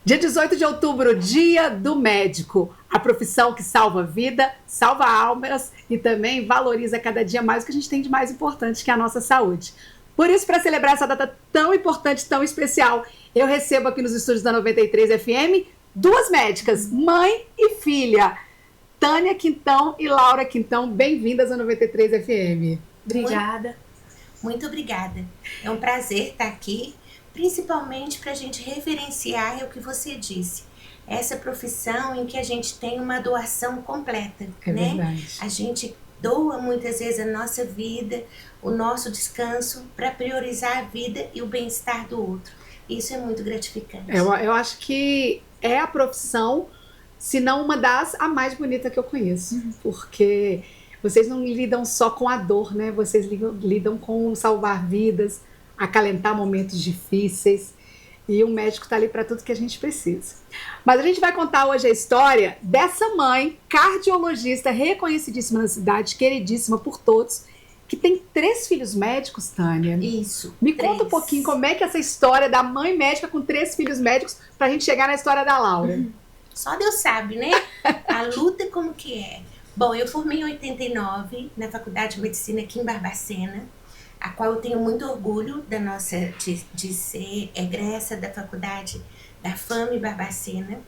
Dia 18 de outubro, Dia do Médico. A profissão que salva vida, salva almas e também valoriza cada dia mais o que a gente tem de mais importante, que é a nossa saúde. Por isso, para celebrar essa data tão importante, tão especial, eu recebo aqui nos estúdios da 93 FM duas médicas, mãe e filha. Tânia Quintão e Laura Quintão, bem-vindas à 93 FM. Obrigada. Muito obrigada. É um prazer estar aqui, principalmente para a gente reverenciar o que você disse. Essa profissão em que a gente tem uma doação completa, né? Verdade. A gente doa muitas vezes a nossa vida, o nosso descanso, para priorizar a vida e o bem-estar do outro. Isso é muito gratificante. Eu acho que é a profissão, se não uma das, a mais bonita que eu conheço. Porque vocês não lidam só com a dor, né? Vocês lidam com salvar vidas, acalentar momentos difíceis. E o médico está ali para tudo que a gente precisa. Mas a gente vai contar hoje a história dessa mãe, cardiologista, reconhecidíssima na cidade, queridíssima por todos, que tem 3 filhos médicos, Tânia. Isso. Me conta um pouquinho como é que é essa história da mãe médica com 3 filhos médicos para a gente chegar na história da Laura. Só Deus sabe, né? A luta como que é. Bom, eu formei em 89 na Faculdade de Medicina aqui em Barbacena, a qual eu tenho muito orgulho de ser egressa da faculdade da FAME Barbacena.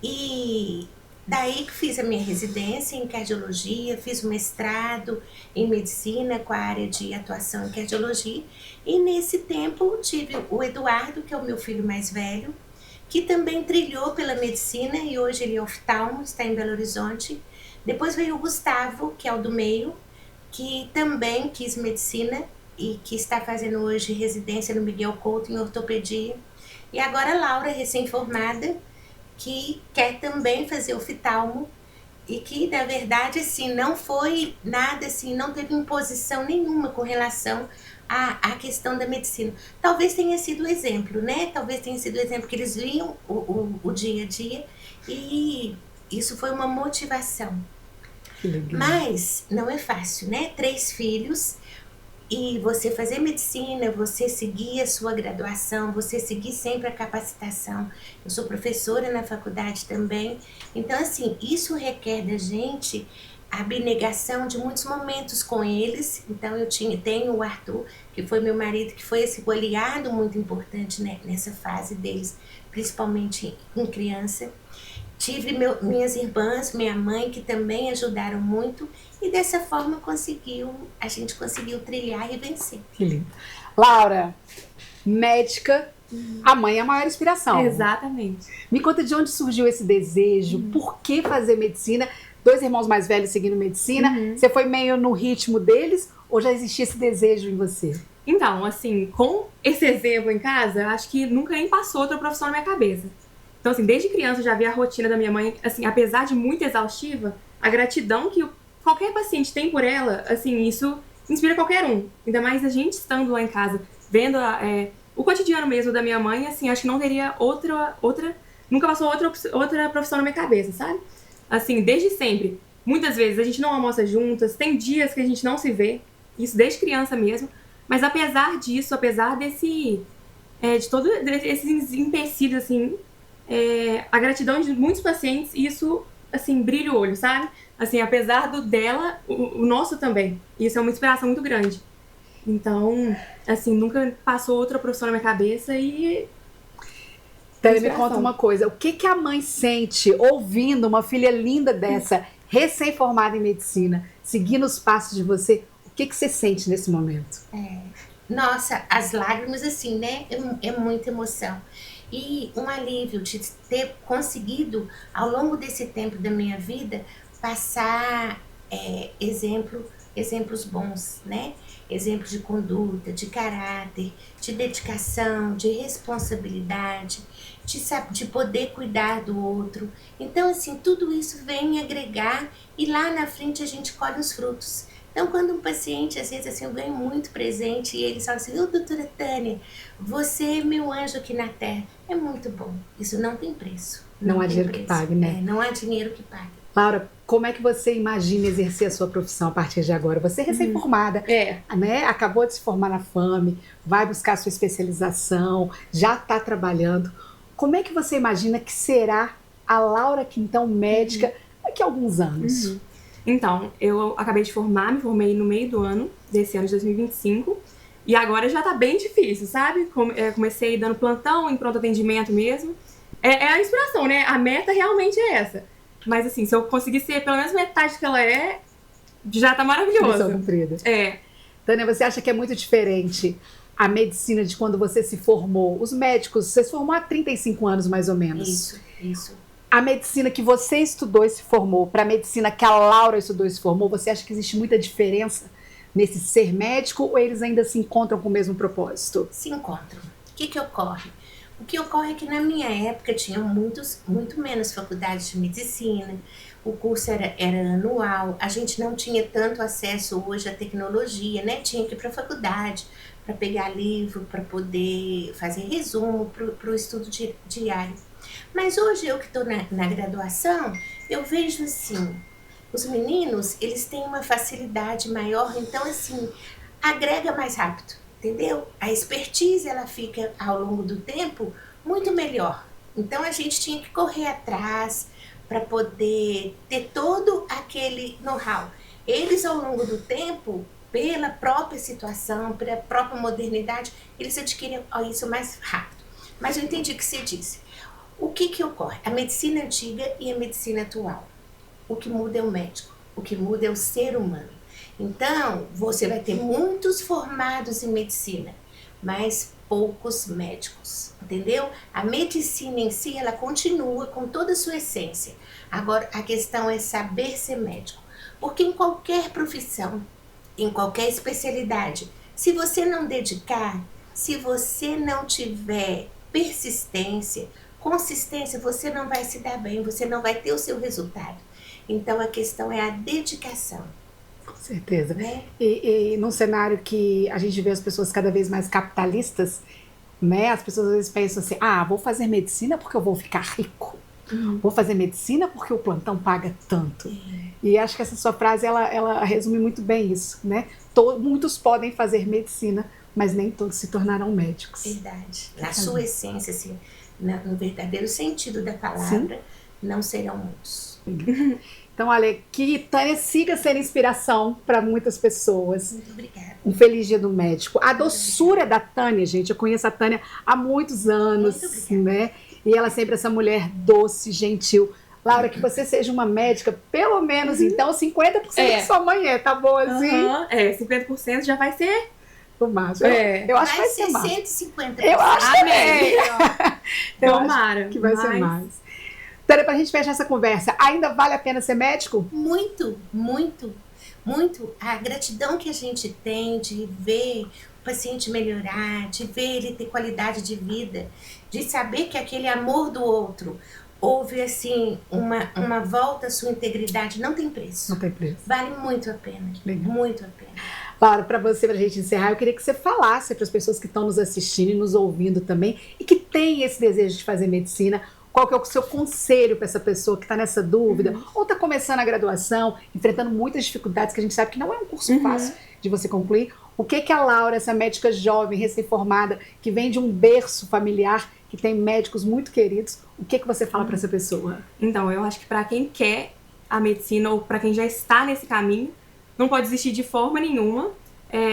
E daí que fiz a minha residência em cardiologia, fiz o mestrado em medicina com a área de atuação em cardiologia. E nesse tempo tive o Eduardo, que é o meu filho mais velho, que também trilhou pela medicina e hoje ele é oftalmo, está em Belo Horizonte. Depois veio o Gustavo, que é o do meio, que também quis medicina e que está fazendo hoje residência no Miguel Couto em ortopedia. E agora a Laura, recém-formada, que quer também fazer oftalmo e que, na verdade, assim, não foi nada, assim, não teve imposição nenhuma com relação à questão da medicina. Talvez tenha sido o exemplo, né? Talvez tenha sido o exemplo que eles viam o dia a dia e isso foi uma motivação. Mas não é fácil, né? 3 filhos e você fazer medicina, você seguir a sua graduação, você seguir sempre a capacitação. Eu sou professora na faculdade também. Então, assim, isso requer da gente a abnegação de muitos momentos com eles. Então, tenho o Arthur, que foi meu marido, que foi esse aliado muito importante, né, nessa fase deles, principalmente em criança. Tive minhas irmãs, minha mãe, que também ajudaram muito. E dessa forma a gente conseguiu trilhar e vencer. Que lindo. Laura, médica, a mãe é a maior inspiração. Exatamente. Me conta de onde surgiu esse desejo, por que fazer medicina? 2 irmãos mais velhos seguindo medicina. Você foi meio no ritmo deles ou já existia esse desejo em você? Então, assim, com esse exemplo em casa, eu acho que nunca nem passou outra profissão na minha cabeça. Então, assim, desde criança eu já vi a rotina da minha mãe, assim, apesar de muito exaustiva, a gratidão que qualquer paciente tem por ela, assim, isso inspira qualquer um. Ainda mais a gente estando lá em casa, vendo o cotidiano mesmo da minha mãe, assim, acho que não teria nunca passou outra profissão na minha cabeça, sabe? Assim, desde sempre. Muitas vezes a gente não almoça juntas, tem dias que a gente não se vê, isso desde criança mesmo, mas apesar disso, apesar de todos esses empecilhos, assim, a gratidão de muitos pacientes, isso, assim, brilha o olho, sabe? Assim, apesar dela, o nosso também. Isso é uma inspiração muito grande. Então, assim, nunca passou outra profissão na minha cabeça e... Então, me conta uma coisa, o que a mãe sente ouvindo uma filha linda dessa, recém-formada em medicina, seguindo os passos de você? O que você sente nesse momento? Nossa, as lágrimas, assim, né? É muita emoção. E um alívio de ter conseguido, ao longo desse tempo da minha vida, passar exemplos bons, né? Exemplos de conduta, de caráter, de dedicação, de responsabilidade, de poder cuidar do outro. Então, assim, tudo isso vem agregar e lá na frente a gente colhe os frutos. Então, quando um paciente, às vezes, assim, eu ganho muito presente e ele fala assim, doutora Tânia, você é meu anjo aqui na Terra. É muito bom. Isso não tem preço. Não há dinheiro que pague, né? Não há dinheiro que pague. Laura, como é que você imagina exercer a sua profissão a partir de agora? Você é recém-formada, né? Acabou de se formar na FAME, vai buscar a sua especialização, já está trabalhando. como é que você imagina que será a Laura Quintão médica daqui a alguns anos? Então, eu acabei de formar, me formei no meio do ano, desse ano de 2025, e agora já tá bem difícil, sabe? Comecei dando plantão em pronto atendimento mesmo. É a inspiração, né? A meta realmente é essa. Mas assim, se eu conseguir ser pelo menos metade do que ela é, já tá maravilhoso. Missão cumprida. É. Tânia, você acha que é muito diferente a medicina de quando você se formou? Os médicos, você se formou há 35 anos mais ou menos. Isso. A medicina que você estudou e se formou, para a medicina que a Laura estudou e se formou, você acha que existe muita diferença nesse ser médico ou eles ainda se encontram com o mesmo propósito? Se encontram. O que ocorre? O que ocorre é que na minha época tinha muito menos faculdades de medicina, o curso era anual, a gente não tinha tanto acesso hoje à tecnologia, né? Tinha que ir para a faculdade para pegar livro, para poder fazer resumo para o estudo diário. Mas hoje eu que estou na graduação, eu vejo assim, os meninos, eles têm uma facilidade maior, então assim, agrega mais rápido. Entendeu? A expertise, ela fica, ao longo do tempo, muito melhor. Então, a gente tinha que correr atrás para poder ter todo aquele know-how. Eles, ao longo do tempo, pela própria situação, pela própria modernidade, eles adquiriam isso mais rápido. Mas eu entendi o que você disse. O que ocorre? A medicina antiga e a medicina atual. O que muda é o médico. O que muda é o ser humano. Então, você vai ter muitos formados em medicina, mas poucos médicos, entendeu? A medicina em si, ela continua com toda a sua essência. Agora, a questão é saber ser médico. Porque em qualquer profissão, em qualquer especialidade, se você não dedicar, se você não tiver persistência, consistência, você não vai se dar bem, você não vai ter o seu resultado. Então, a questão é a dedicação. Com certeza. Né? E num cenário que a gente vê as pessoas cada vez mais capitalistas, né? As pessoas às vezes pensam assim, vou fazer medicina porque eu vou ficar rico. Vou fazer medicina porque o plantão paga tanto. E acho que essa sua frase, ela resume muito bem isso, né? Muitos podem fazer medicina, mas nem todos se tornarão médicos. Verdade. Na sua essência, assim, no verdadeiro sentido da palavra, não serão muitos. Então, olha, que Tânia siga sendo inspiração para muitas pessoas. Muito obrigada. Um feliz dia do médico. A doçura da Tânia, gente, eu conheço a Tânia há muitos anos, né? E ela é sempre essa mulher doce, gentil. Laura, que você seja uma médica, pelo menos, então, 50% que sua mãe é, tá bom assim? 50% já vai ser o máximo. Eu acho que vai ser mais. 150%. Eu acho também. Tomara. Que vai ser mais. Tânia, pra gente fechar essa conversa, ainda vale a pena ser médico? Muito, muito, muito. A gratidão que a gente tem de ver o paciente melhorar, de ver ele ter qualidade de vida, de saber que aquele amor do outro houve, assim, uma volta à sua integridade, não tem preço. Não tem preço. Vale muito a pena. Legal. Muito a pena. Laura, para você, pra gente encerrar, eu queria que você falasse para as pessoas que estão nos assistindo e nos ouvindo também e que têm esse desejo de fazer medicina. Qual que é o seu conselho para essa pessoa que está nessa dúvida ou está começando a graduação, enfrentando muitas dificuldades, que a gente sabe que não é um curso fácil de você concluir. O que a Laura, essa médica jovem, recém-formada, que vem de um berço familiar, que tem médicos muito queridos, o que você fala para essa pessoa? Então, eu acho que para quem quer a medicina ou para quem já está nesse caminho, não pode desistir de forma nenhuma.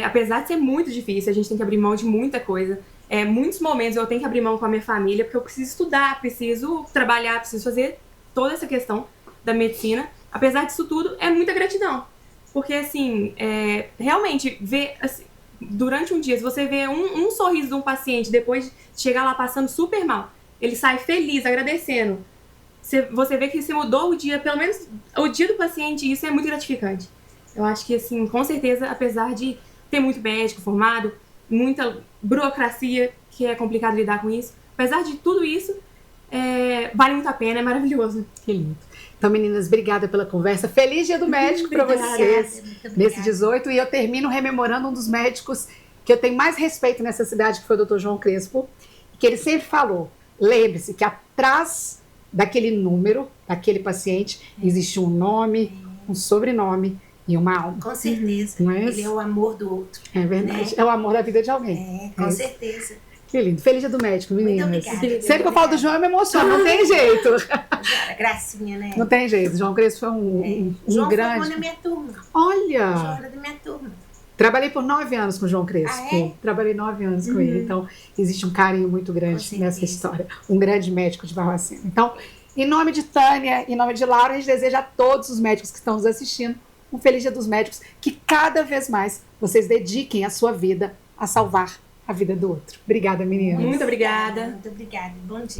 Apesar de ser muito difícil, a gente tem que abrir mão de muita coisa. Muitos momentos eu tenho que abrir mão com a minha família, porque eu preciso estudar, preciso trabalhar, preciso fazer toda essa questão da medicina. Apesar disso tudo, é muita gratidão. Porque, assim, realmente, ver, assim, durante um dia, se você vê um sorriso de um paciente, depois de chegar lá passando super mal, ele sai feliz, agradecendo. Você vê que você mudou o dia, pelo menos o dia do paciente, e isso é muito gratificante. Eu acho que, assim, com certeza, apesar de ter muito médico formado, muita burocracia, que é complicado lidar com isso. Apesar de tudo isso, vale muito a pena, é maravilhoso. Que lindo. Então, meninas, obrigada pela conversa. Feliz dia do médico para vocês nesse 18. E eu termino rememorando um dos médicos que eu tenho mais respeito nessa cidade, que foi o Dr. João Crespo, que ele sempre falou, lembre-se que atrás daquele número, daquele paciente, existe um nome, um sobrenome e uma alma. Com certeza. Não é? Ele é o amor do outro. É verdade. Né? É o amor da vida de alguém. Com certeza. Que lindo. Feliz dia do médico, meninas. Muito obrigada. Sempre que eu falo do João, eu me emociono. Não tem jeito. Jora, gracinha, né? Não tem jeito. João Crespo foi um João grande... formou na minha turma. Olha! João era da minha turma. Trabalhei por 9 anos com o João Crespo. Ah, é? Trabalhei 9 anos com ele. Então, existe um carinho muito grande Com nessa certeza. história. Um grande médico de Barbacena. Então, em nome de Tânia, em nome de Laura, a gente deseja a todos os médicos que estão nos assistindo um feliz dia dos médicos, que cada vez mais vocês dediquem a sua vida a salvar a vida do outro. Obrigada, meninas. Muito obrigada. Muito obrigada. Bom dia.